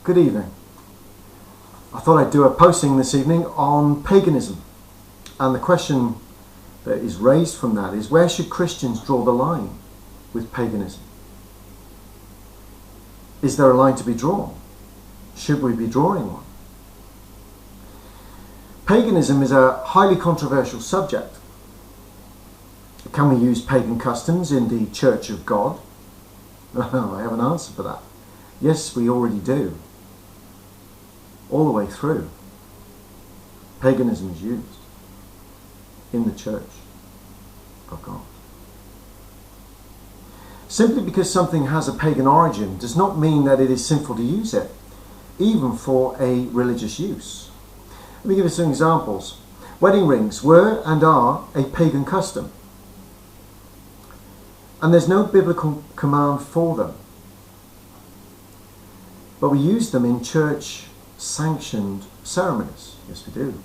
Good evening. I thought I'd do a posting this evening on paganism. And the question that is raised from that is, where should Christians draw the line with paganism? Is there a line to be drawn? Should we be drawing one? Paganism is a highly controversial subject. Can we use pagan customs in the Church of God? I have an answer for that. Yes, we already do. All the way through. Paganism is used in the Church of God. Simply because something has a pagan origin does not mean that it is sinful to use it, even for a religious use. Let me give you some examples. Wedding rings were and are a pagan custom. And there's no biblical command for them. But we use them in church-sanctioned ceremonies. Yes, we do.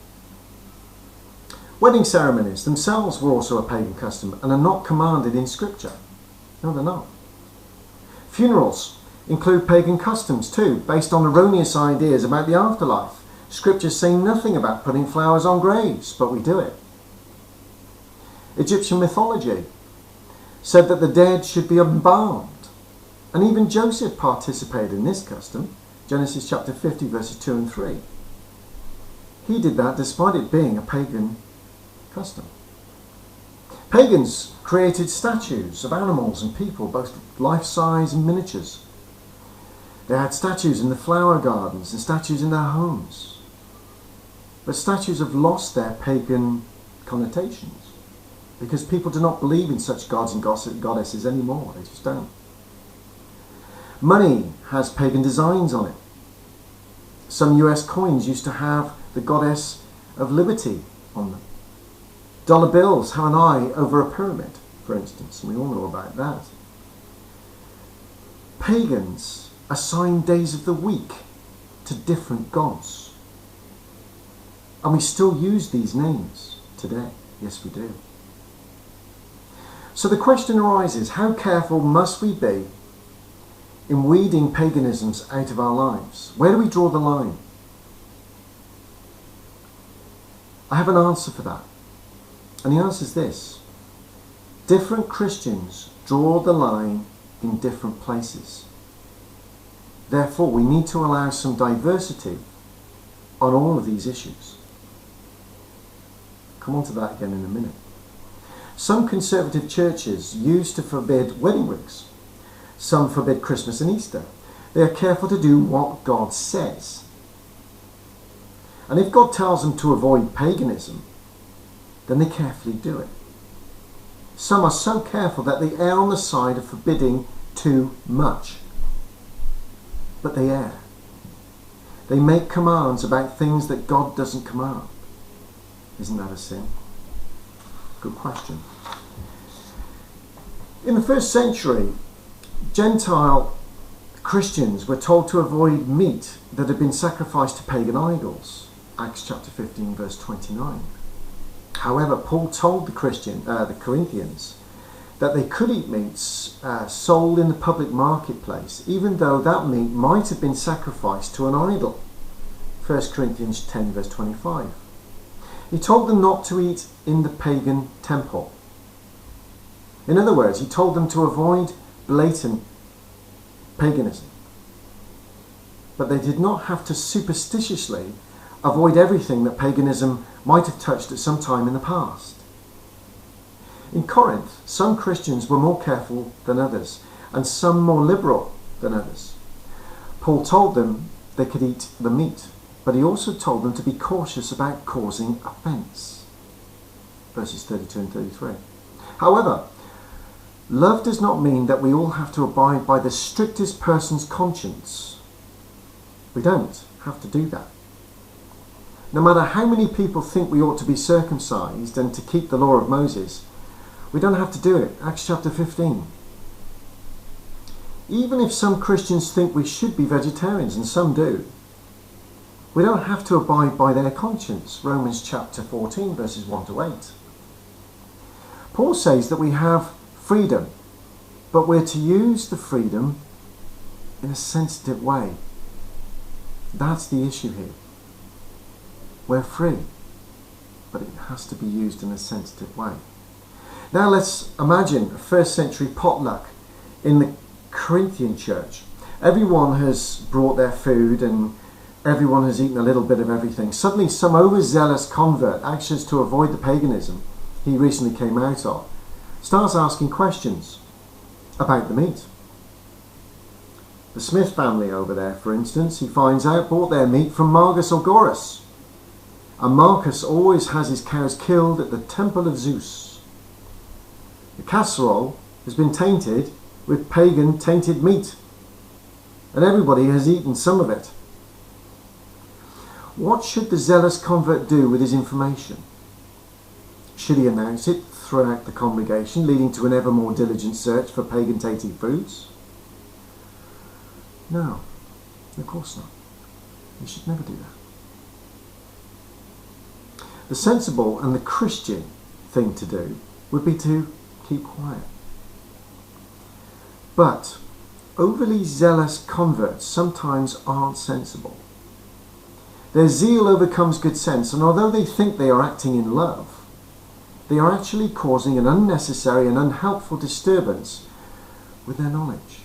Wedding ceremonies themselves were also a pagan custom and are not commanded in Scripture. No, they're not. Funerals include pagan customs too, based on erroneous ideas about the afterlife. Scriptures say nothing about putting flowers on graves, but we do it. Egyptian mythology said that the dead should be embalmed. And even Joseph participated in this custom. Genesis chapter 50 verses 2 and 3. He did that despite it being a pagan custom. Pagans created statues of animals and people, both life-size and miniatures. They had statues in the flower gardens and statues in their homes. But statues have lost their pagan connotations because people do not believe in such gods and goddesses anymore. They just don't. Money has pagan designs on it. Some US coins used to have the goddess of liberty on them. Dollar bills have an eye over a pyramid, for instance, and we all know about that. Pagans assign days of the week to different gods. And we still use these names today. Yes, we do. So the question arises, how careful must we be in weeding paganisms out of our lives? Where do we draw the line? I have an answer for that. And the answer is this. Different Christians draw the line in different places. Therefore, we need to allow some diversity on all of these issues. Come on to that again in a minute. Some conservative churches used to forbid wedding rings. Some forbid Christmas and Easter. They are careful to do what God says. And if God tells them to avoid paganism, then they carefully do it. Some are so careful that they err on the side of forbidding too much. But they err. They make commands about things that God doesn't command. Isn't that a sin? Good question. In the first century, Gentile Christians were told to avoid meat that had been sacrificed to pagan idols. Acts chapter 15 verse 29. However, Paul told the Corinthians that they could eat meats sold in the public marketplace, even though that meat might have been sacrificed to an idol. 1 Corinthians 10 verse 25. He told them not to eat in the pagan temple. In other words, he told them to avoid blatant paganism. But they did not have to superstitiously avoid everything that paganism might have touched at some time in the past. In Corinth, some Christians were more careful than others, and some more liberal than others. Paul told them they could eat the meat, but he also told them to be cautious about causing offence. Verses 32 and 33. However, love does not mean that we all have to abide by the strictest person's conscience. We don't have to do that. No matter how many people think we ought to be circumcised and to keep the law of Moses, we don't have to do it. Acts chapter 15. Even if some Christians think we should be vegetarians, and some do, we don't have to abide by their conscience. Romans chapter 14 verses 1 to 8. Paul says that we have freedom, but we're to use the freedom in a sensitive way. That's the issue here. We're free, but it has to be used in a sensitive way. Now let's imagine a first century potluck in the Corinthian church. Everyone has brought their food and everyone has eaten a little bit of everything. Suddenly some overzealous convert, anxious to avoid the paganism he recently came out of, starts asking questions about the meat. The Smith family over there, for instance, he finds out, bought their meat from Marcus or Gorus. And Marcus always has his cows killed at the temple of Zeus. The casserole has been tainted with pagan tainted meat, and everybody has eaten some of it. What should the zealous convert do with his information? Should he announce it throughout the congregation, leading to an ever more diligent search for pagan tainted foods? No, of course not. You should never do that. The sensible and the Christian thing to do would be to keep quiet. But overly zealous converts sometimes aren't sensible. Their zeal overcomes good sense, and although they think they are acting in love, they are actually causing an unnecessary and unhelpful disturbance with their knowledge.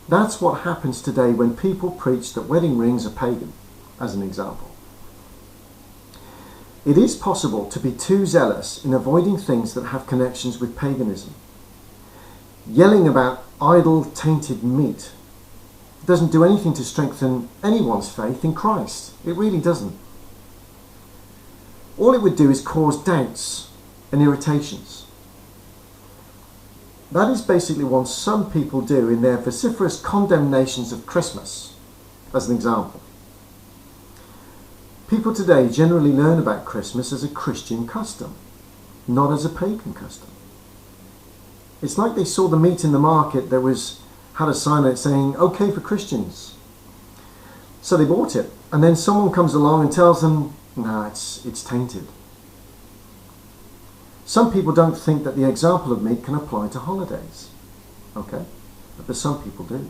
That's what happens today when people preach that wedding rings are pagan, as an example. It is possible to be too zealous in avoiding things that have connections with paganism. Yelling about idol tainted meat doesn't do anything to strengthen anyone's faith in Christ. It really doesn't. All it would do is cause doubts and irritations. That is basically what some people do in their vociferous condemnations of Christmas, as an example. People today generally learn about Christmas as a Christian custom, not as a pagan custom. It's like they saw the meat in the market that had a sign on it saying, "Okay for Christians." So they bought it, and then someone comes along and tells them, "No, it's tainted." Some people don't think that the example of meat can apply to holidays. Okay, but some people do.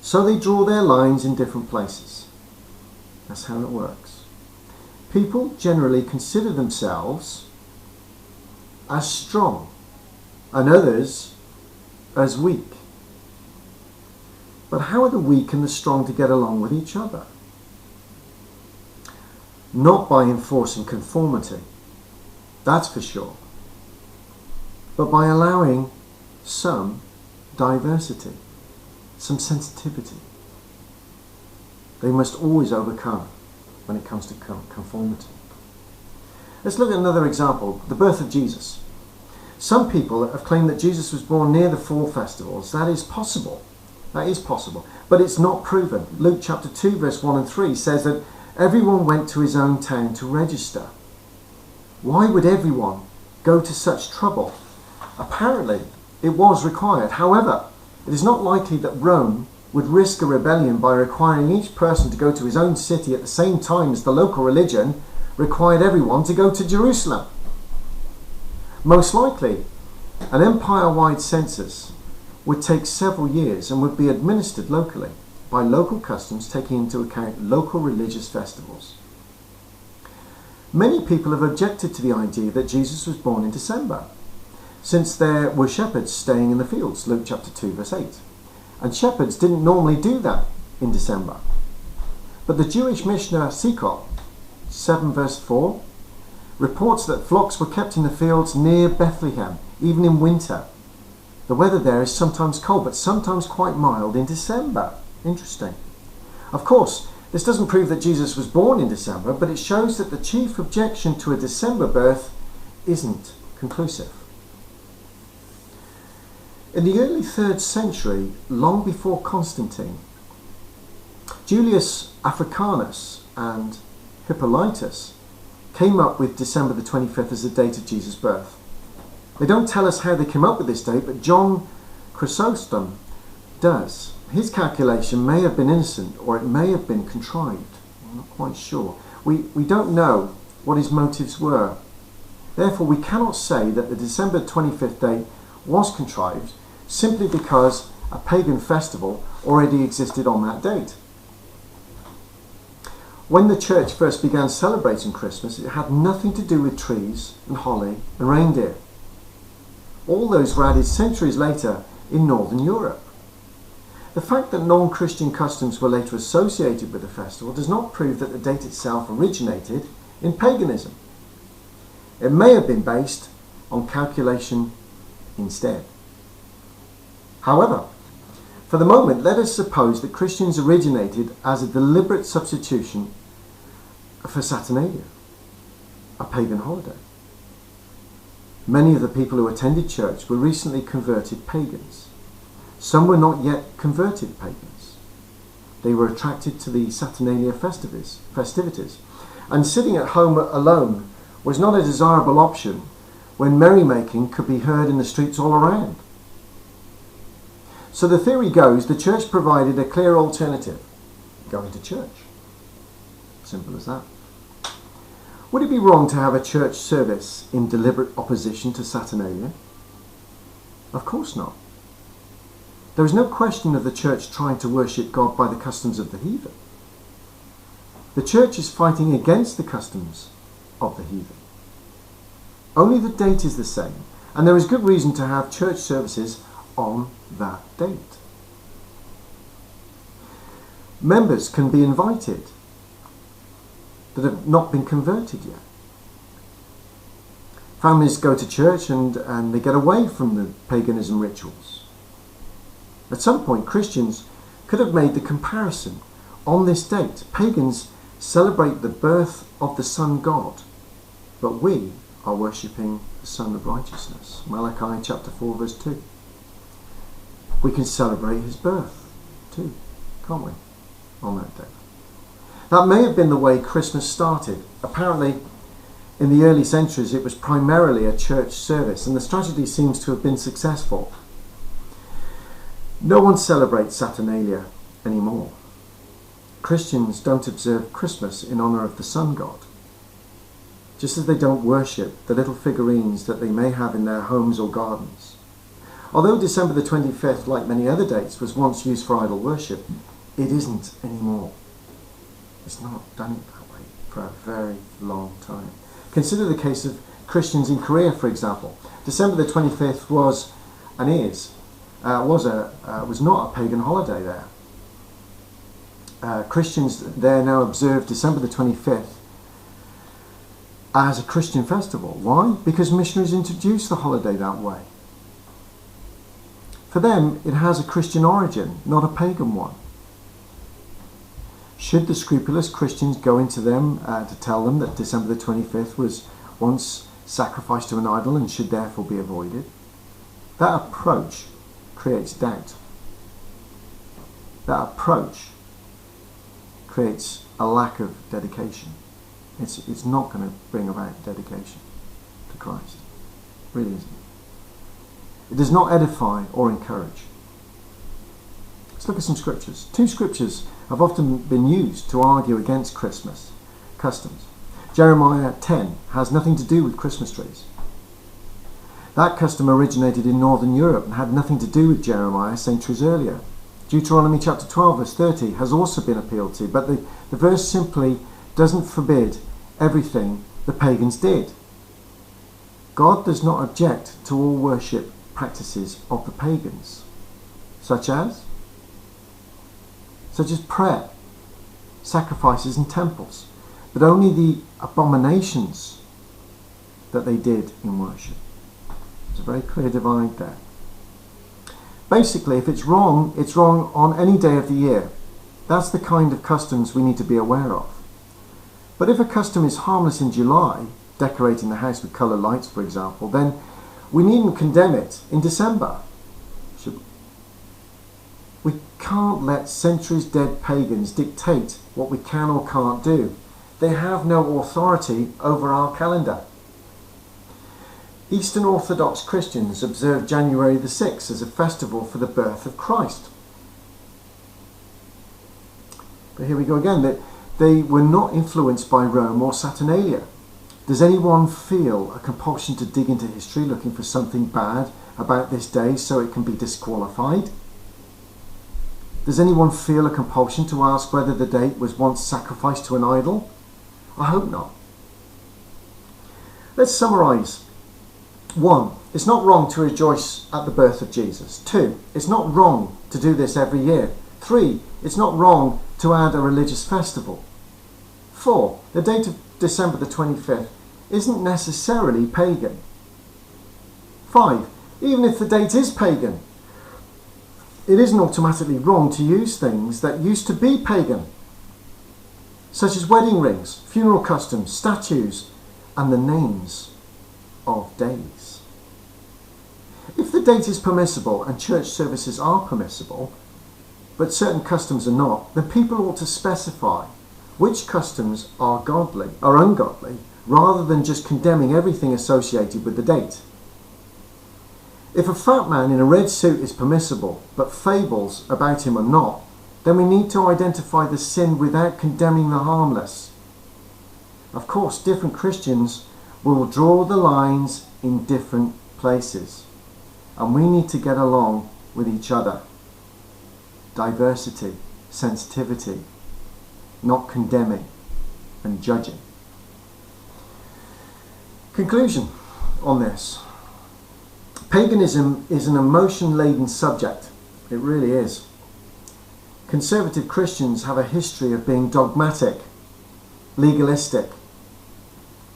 So they draw their lines in different places. That's how it works. People generally consider themselves as strong and others as weak. But how are the weak and the strong to get along with each other? Not by enforcing conformity, that's for sure, but by allowing some diversity, some sensitivity. They must always overcome when it comes to conformity. Let's look at another example, the birth of Jesus. Some people have claimed that Jesus was born near the fall festivals. That is possible. That is possible. But it's not proven. Luke chapter 2 verse 1 and 3 says that everyone went to his own town to register. Why would everyone go to such trouble? Apparently, it was required. However, it is not likely that Rome would risk a rebellion by requiring each person to go to his own city at the same time as the local religion required everyone to go to Jerusalem. Most likely, an empire-wide census would take several years and would be administered locally by local customs taking into account local religious festivals. Many people have objected to the idea that Jesus was born in December, since there were shepherds staying in the fields, Luke chapter 2 verse 8. And shepherds didn't normally do that in December. But the Jewish Mishnah Sikot 7 verse 4 reports that flocks were kept in the fields near Bethlehem, even in winter. The weather there is sometimes cold, but sometimes quite mild in December. Interesting. Of course, this doesn't prove that Jesus was born in December, but it shows that the chief objection to a December birth isn't conclusive. In the early 3rd century, long before Constantine, Julius Africanus and Hippolytus came up with December the 25th as the date of Jesus' birth. They don't tell us how they came up with this date, but John Chrysostom does. His calculation may have been innocent, or it may have been contrived. I'm not quite sure. We don't know what his motives were. Therefore, we cannot say that the December 25th date was contrived, simply because a pagan festival already existed on that date. When the church first began celebrating Christmas, it had nothing to do with trees and holly and reindeer. All those were added centuries later in Northern Europe. The fact that non-Christian customs were later associated with the festival does not prove that the date itself originated in paganism. It may have been based on calculation instead. However, for the moment, let us suppose that Christians originated as a deliberate substitution for Saturnalia, a pagan holiday. Many of the people who attended church were recently converted pagans. Some were not yet converted pagans. They were attracted to the Saturnalia festivities, and sitting at home alone was not a desirable option when merrymaking could be heard in the streets all around. So the theory goes the church provided a clear alternative: going to church. Simple as that. Would it be wrong to have a church service in deliberate opposition to Saturnalia? Of course not. There is no question of the church trying to worship God by the customs of the heathen. The church is fighting against the customs of the heathen. Only the date is the same, and there is good reason to have church services on that date. Members can be invited that have not been converted yet. Families go to church and they get away from the paganism rituals. At some point, Christians could have made the comparison. On this date, pagans celebrate the birth of the sun God, but we are worshipping the Son of Righteousness. Malachi chapter 4 verse 2. We can celebrate his birth too, can't we, on that day? That may have been the way Christmas started. Apparently, in the early centuries, it was primarily a church service, and the strategy seems to have been successful. No one celebrates Saturnalia anymore. Christians don't observe Christmas in honour of the sun god, just as they don't worship the little figurines that they may have in their homes or gardens. Although December the 25th, like many other dates, was once used for idol worship, it isn't anymore. It's not done that way for a very long time. Consider the case of Christians in Korea, for example. December the 25th was and was not a pagan holiday there. Christians there now observe December the 25th as a Christian festival. Why? Because missionaries introduced the holiday that way. For them, it has a Christian origin, not a pagan one. Should the scrupulous Christians go into them to tell them that December the 25th was once sacrificed to an idol and should therefore be avoided? That approach creates doubt. That approach creates a lack of dedication. It's not going to bring about dedication to Christ. It really isn't. It does not edify or encourage. Let's look at some scriptures. Two scriptures have often been used to argue against Christmas customs. Jeremiah 10 has nothing to do with Christmas trees. That custom originated in Northern Europe and had nothing to do with Jeremiah centuries earlier. Deuteronomy chapter 12 verse 30 has also been appealed to, but the verse simply doesn't forbid everything the pagans did. God does not object to all worship practices of the pagans, such as prayer, sacrifices and temples, but only the abominations that they did in worship. There's a very clear divide there. Basically, if it's wrong on any day of the year. That's the kind of customs we need to be aware of. But if a custom is harmless in July, decorating the house with coloured lights, for example, then we needn't condemn it in December. We can't let centuries dead pagans dictate what we can or can't do. They have no authority over our calendar. Eastern Orthodox Christians observe January the 6th as a festival for the birth of Christ. But here we go again, that they were not influenced by Rome or Saturnalia. Does anyone feel a compulsion to dig into history looking for something bad about this day so it can be disqualified? Does anyone feel a compulsion to ask whether the date was once sacrificed to an idol? I hope not. Let's summarise. 1. It's not wrong to rejoice at the birth of Jesus. 2. It's not wrong to do this every year. 3. It's not wrong to add a religious festival. 4. The date of December the 25th isn't necessarily pagan. 5. Even if the date is pagan, it isn't automatically wrong to use things that used to be pagan, such as wedding rings, funeral customs, statues, and the names of days. If the date is permissible and church services are permissible, but certain customs are not, then people ought to specify which customs are godly or ungodly, rather than just condemning everything associated with the date. If a fat man in a red suit is permissible, but fables about him are not, then we need to identify the sin without condemning the harmless. Of course, different Christians will draw the lines in different places, and we need to get along with each other. Diversity, sensitivity, not condemning and judging. Conclusion on this. Paganism is an emotion-laden subject. It really is. Conservative Christians have a history of being dogmatic, legalistic,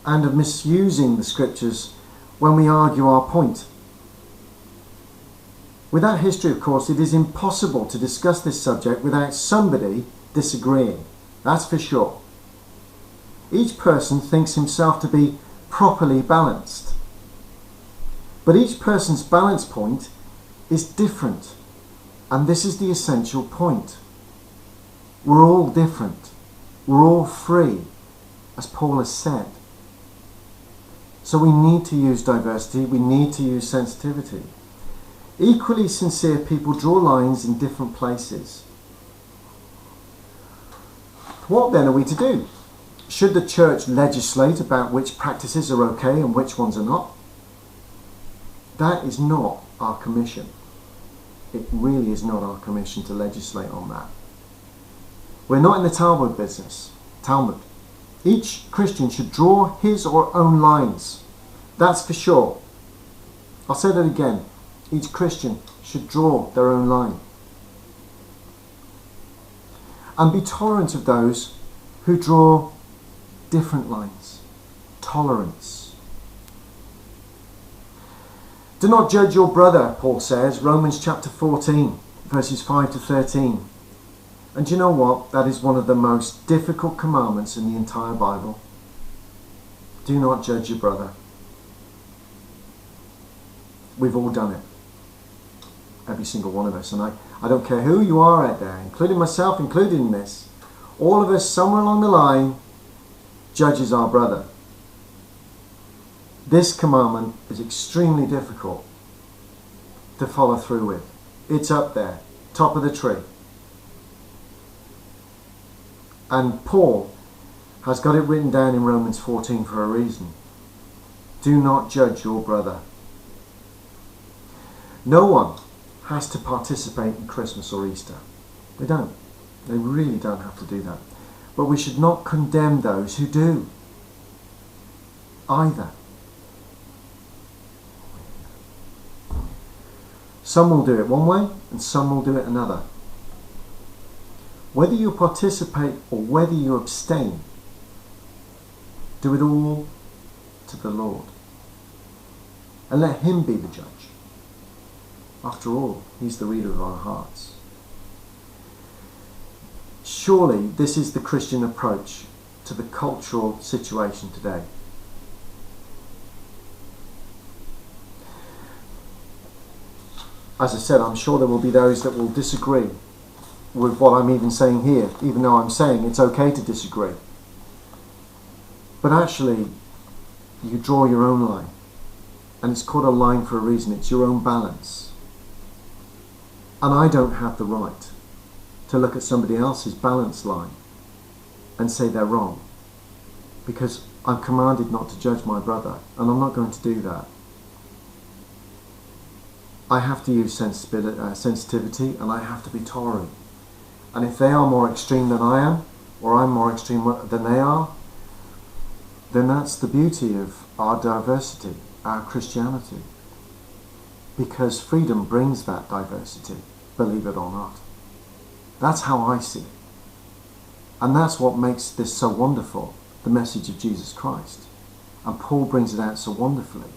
and of misusing the scriptures when we argue our point. With that history, of course, it is impossible to discuss this subject without somebody disagreeing. That's for sure. Each person thinks himself to be properly balanced. But each person's balance point is different, and this is the essential point. We're all different. We're all free, as Paul has said. So we need to use diversity, we need to use sensitivity. Equally sincere people draw lines in different places. What then are we to do? Should the church legislate about which practices are okay and which ones are not? That is not our commission. It really is not our commission to legislate on that. We're not in the Talmud business. Talmud. Each Christian should draw his or her own lines. That's for sure. I'll say that again. Each Christian should draw their own line. And be tolerant of those who draw different lines. Tolerance. Do not judge your brother, Paul says, Romans chapter 14, verses 5 to 13. And do you know what? That is one of the most difficult commandments in the entire Bible. Do not judge your brother. We've all done it. Every single one of us. And I don't care who you are out there, including myself, included in this. All of us, somewhere along the line, judges our brother. This commandment is extremely difficult to follow through with. It's up there, top of the tree. And Paul has got it written down in Romans 14 for a reason. Do not judge your brother. No one has to participate in Christmas or Easter. They don't. They really don't have to do that. But we should not condemn those who do either. Some will do it one way and some will do it another. Whether you participate or whether you abstain, do it all to the Lord. And let Him be the judge. After all, He's the reader of our hearts. Surely this is the Christian approach to the cultural situation today. As I said, I'm sure there will be those that will disagree with what I'm even saying here, even though I'm saying it's okay to disagree. But actually, you draw your own line. And it's called a line for a reason. It's your own balance. And I don't have the right to look at somebody else's balance line and say they're wrong. Because I'm commanded not to judge my brother, and I'm not going to do that. I have to use sensitivity, and I have to be tolerant. And if they are more extreme than I am, or I'm more extreme than they are, then that's the beauty of our diversity, our Christianity. Because freedom brings that diversity, believe it or not. That's how I see it. And that's what makes this so wonderful, the message of Jesus Christ. And Paul brings it out so wonderfully,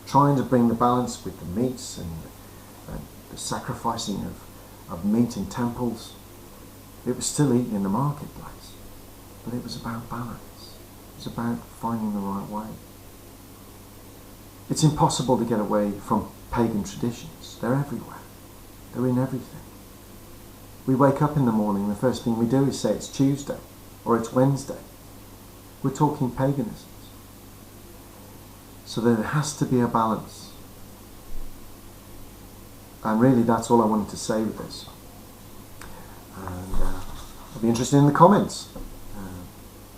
trying to bring the balance with the meats and the sacrificing of meat in temples. It was still eaten in the marketplace, but it was about balance. It was about finding the right way. It's impossible to get away from pagan traditions. They're everywhere. They're in everything. We wake up in the morning, the first thing we do is say it's Tuesday or it's Wednesday. We're talking paganisms. So there has to be a balance. And really that's all I wanted to say with this. And I'll be interested in the comments.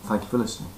Thank you for listening.